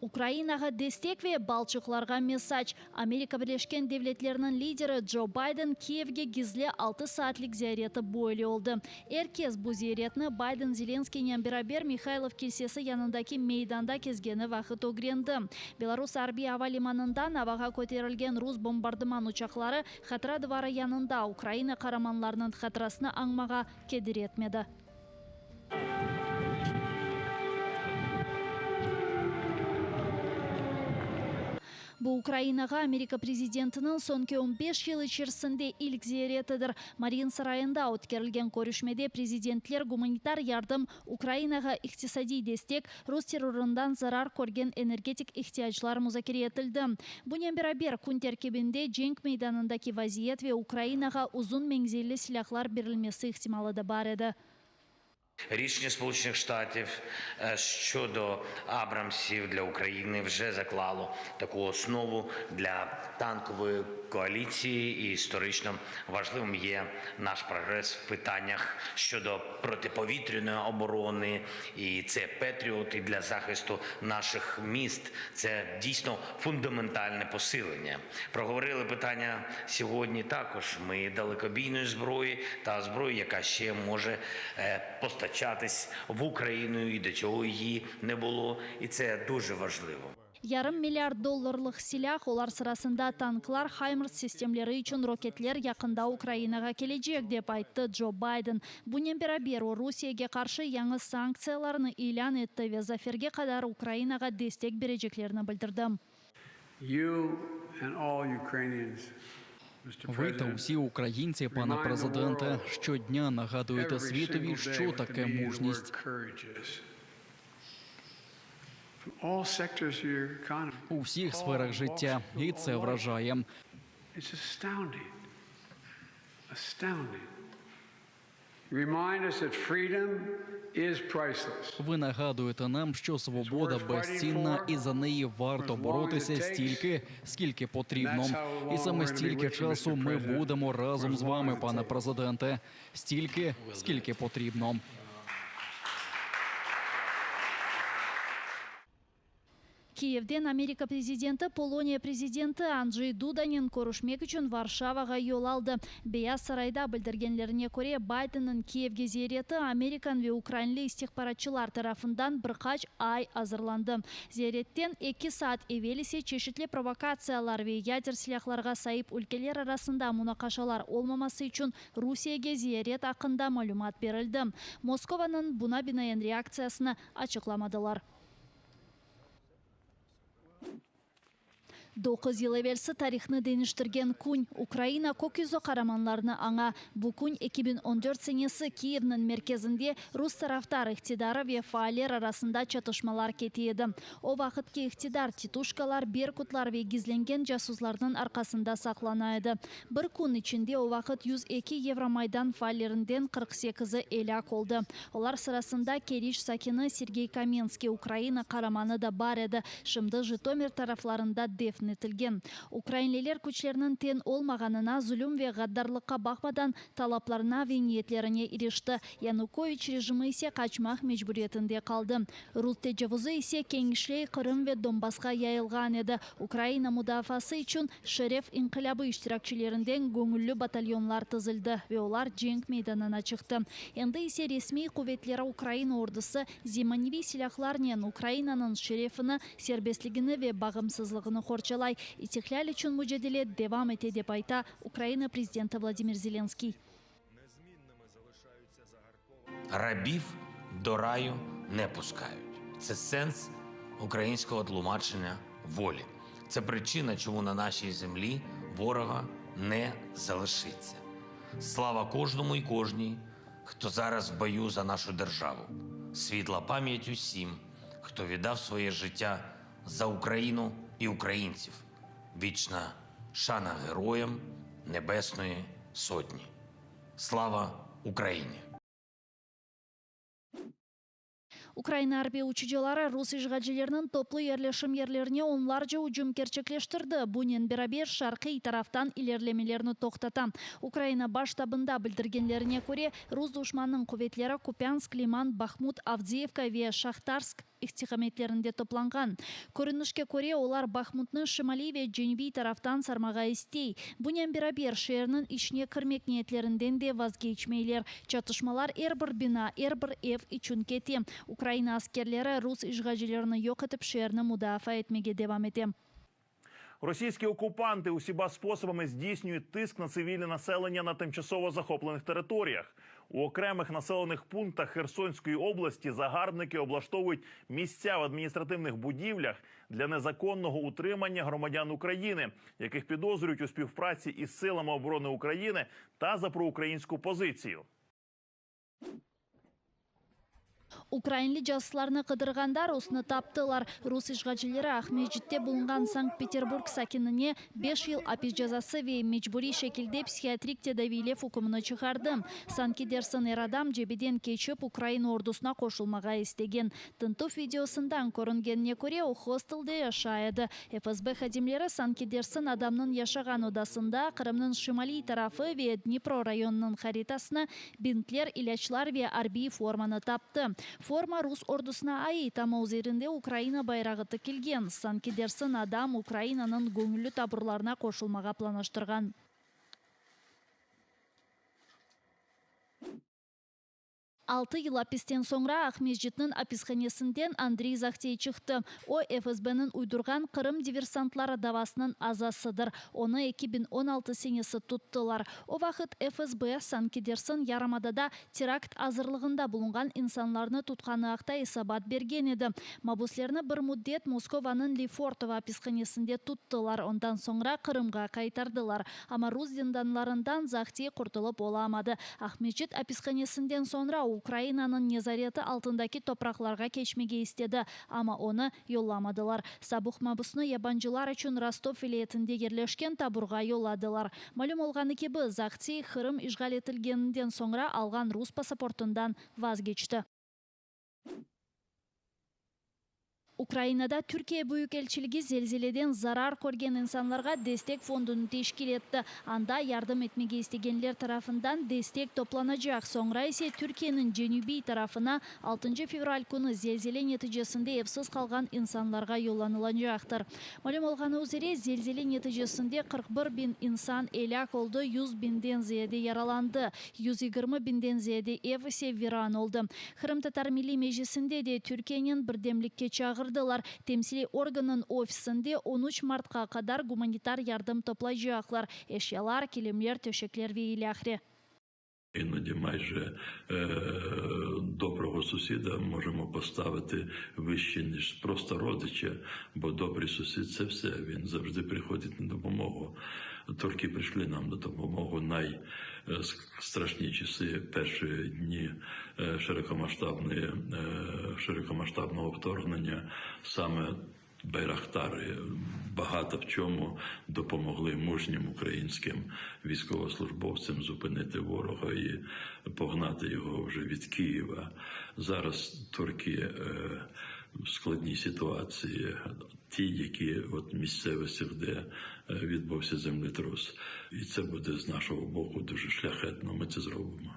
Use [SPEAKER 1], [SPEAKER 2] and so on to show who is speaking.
[SPEAKER 1] Украинаға дестек ве балчықларға мессач. Америка Birleşken Devletleri'nin lideri Joe Biden Киевге гизле 6 саатлік зияреті бойлы oldu. Эркез bu ziyaretini Biden Zelenskийнен бирабер Михайлов келсесі янындаки мейданда кезгені вақыт огренді. Белорус Арбия ава лиманында аваға көтерілген рус бомбардыман учақлары хатра дывары янында Украина қараманларының хатрасыны аңмаға кедір етмеді. Bu Украинаға Америка президентінің сонке 15 жыл içerisinde ilk ziyaretіdir. Марин сарайында өткерілген көрішмеде президентлер гуманитар ярдым, Украинаға иктисади дестек, Рус террорындан зарар көрген энергетик ихтияжлар музакире етілді. Бұнен бирабер күн теркебінде Женг мейданындаки вазиет ве Украинаға uzun меңзелі силахлар берілмесі ықтималы да бар еді.
[SPEAKER 2] Рішення Сполучених Штатів щодо Абрамсів для України вже заклало таку основу для танкової коаліції, і історично важливим є наш прогрес в питаннях щодо протиповітряної оборони, і це Петріоти для захисту наших міст. Це дійсно фундаментальне посилення. Проговорили питання сьогодні також ми далекобійної зброї та зброї, яка ще може постачатись в Україну, і до цього її не було, і це дуже важливо.
[SPEAKER 1] $1,5 миллиард силах, олар сырасында танклар, Хаймерс системлері үшін рокетлер яқында Украинаға келечек деп айтты Джо Байден. Бұнен бирабер Русияге қаршы яңы санкцияларыны илян етті ве заферге қадар Украинаға дестек бережеклеріні білдірді.
[SPEAKER 3] Ви та усі українці, пане президенте, щодня нагадуєте світові, що таке мужність. У всіх сферах життя, і це вражає. Ви нагадуєте нам, що свобода безцінна і за неї варто боротися стільки, скільки потрібно. І саме стільки часу ми будемо разом з вами, пане президенте. Стільки, скільки потрібно.
[SPEAKER 1] Киевден Америка президенті Полония президенті Анджей Дуданин көрішмек үшін Варшаваға yol алды. Бейаз сарайда білдіргенлеріне көре Байденнің Киевге зияреті Американ ве Украинлы истихбаратчылар тарафындан бірқач ай азырланды. Зияреттен 2 saat евелісе чешітлі провокациялар ве ядер силахларға сайып өлкелер арасында мұнақашалар олмамасы үшін Русияге зиярет ақында малюмат берілді. Москованың бұна бинайын реакциясыны açıkламадылар. 9 yıl evvelsi tarihini değiştirgen күн Ukrayna көкyüzü қараманларыны аңа. Bu күн 2014 senesi Kiev'nin merkezinde Rus taraftar iktidары ve faaliyler arasında çatışmalar ketiydi. O vakitki iktidar tituşkalar, berkutlar ve gizlengen casuslarının arkasında saklanaydı. Bir gün içinde o vakit 102 Евромайдан faallerinden 48'i elak oldu. Olar sırasında Kerish sakini Sergey Kamenskiy Ukrayna қараманы da бар еді. Şimdi Житомир taraflarında defnetilgen. Ukraynliler күчлерінің тен olmağanına, zulüm ve gaddarlıkka bakmadan talaplarına ve niyetlerine erişti. Yanukovych rejimi ise kaçmak mecburiyetinde kaldı. Rus tecavüzü ise kengişli Kırım ve Donbass'a yayılgan edi. Ukrayna müdafası için Şeref İnkılabı iştirakçilerinden gönüllü batalyonlar tızıldı ve olar Cenk meydanına çıktı. Endi ise resmi kuvvetlere Ukrayna ordusu zemanevi silahlarla Ukrayna'nın şerefini, serbestligini ve bağımsızlığını korçalay. İstiklal için mücadele devam ete деп ayta Ukrayna президенті Владимир Зеленский.
[SPEAKER 2] Рабів до раю не пускають. Це сенс українського тлумачення волі. Це причина, чому на нашій землі ворога не залишиться. Слава кожному і кожній, хто зараз в бою за нашу державу. Світла пам'ять усім, хто віддав своє життя за Україну і українців. Вічна шана героям Небесної Сотні. Слава Україні!
[SPEAKER 1] Украина армия учужилары рус ишгалчыларынын топлуу ерлешим ерлерине онларча ужум керчеклештирди. Бунен берабер шаркый тарафтан илерлемелерини токтатам. Украина баш штабында билдиргенлерине көре рус душманынын кубетлери Купянск, Лиман, Бахмут, Авдеевка ве Шахтарск ихтихаметлеринде топланган. Көрүнүшкө көре олар Бахмутнын шымали ве Женеби тарафтан сармага истей. Бунен берабер шээринин ичине кирмек ниетлеринден де вазкечмейлер. Чатышмалар эрбир бина, эрбир эв үчүн кетем. Украина аскерлери рус ишгалчыларын жок этип шээрни мудафа этмеге девам этем.
[SPEAKER 4] Російські окупанти усіма способами здійснюють тиск на цивільне населення на тимчасово захоплених територіях. У окремих населених пунктах Херсонської області загарбники облаштовують місця в адміністративних будівлях для незаконного утримання громадян України, яких підозрюють у співпраці із силами оборони України та за проукраїнську позицію.
[SPEAKER 1] Украинли жасыларны кыдыргандар осыны таптылар. Рус ишгалчылары Ахмеджитте булунган Санкт-Петербург сакинине 5 жыл апис жазасы ве мечбури шекилде психиатрик тедавилев укумуну чыгарды. Санкидерсон эрадам жебеден кечип Украина ордусуна кошулмага истеген. Тынтуф видеосундан көрүнгенине көре у хостелде жашайды. ФСБ хадимлери Санкидерсон адамнын жашаган одасында Кырымнын шымали тарафы ве Днепро районунун харитасына бинтлер, илячлар ве арбий форманы тапты. Форма рус ордусуна айыт, ама üzerinde Украина байрагы тикилген. Санкидерсон адам Украинанын көңүллүү табырларына кошулмага планлаштырган. 6 yıl apisten sonra Ахмеджитнин аписханесинден Андрей Захтей чыкты. O ФСБнын уйдурган Кырым диверсантлары давасынын азасыдыр. Оны 2016 сенесі туттылар. О вакыт ФСБ Санкидерсон Ярамадада теракт азырлыгында булунган инсанларны тутканы акта исабат берген эди. Мабуслерни bir муддет Москованын Лефортово аписханесинде туттылар. Ондан соңра Кырымга кайтардылар. Ама рус зинданларынан Захтей куртулуп оламады. Ахмеджит аписханесинден соңра Украинанын незарети алтындаки топракларга кечмеге истеди, ама оны yollamадылар. Сабух мабусну ябанчылар үчүн Ростов вилаятинде жерлешкен табурга yolладылар. Малум болганы кеби Захтей Кырым ишгал этилгенинден соңра алган рус паспортундан ваз кечти. Украинада Türkiye Büyükelçiligi zelzeleden zarar көрген insanlarga destek fondunu teşkil etti. Anda yardım etmege istegenler tarafından destek toplanacak. Sonra ise Türkiye'nin Cenubi tarafına 6 fevral günü zelzele neticesinde evsiz kalgan insanlarga yollanılacaktır. Malum olgаны üzere zelzele neticesinde 41 bin insan elak oldu, 100 binden ziyade yaralandı. 120 binden ziyade ev ise viran oldu. Kırım Tatar Milli Meclisi'nde de Türkiye'nin birdemlikке çağırdı. Temsili organın ofisinde 13 Mart'a kadar gumanitar yardım toplayacaklar. Eşyalar, kilimler, töşekler ve ilahri.
[SPEAKER 5] Іноді майже доброго сусіда можемо поставити вище, ніж просто родича, бо добрий сусід – це все, він завжди приходить на допомогу. Турки прийшли нам на допомогу найстрашні часи, перші дні широкомасштабного вторгнення, саме Байрактари багато в чому допомогли мужнім українським військовослужбовцям зупинити ворога і погнати його вже від Києва. Зараз турки в складній ситуації, ті, які місцевості, де відбувся землетрус. І це буде з нашого боку дуже шляхетно, ми це зробимо.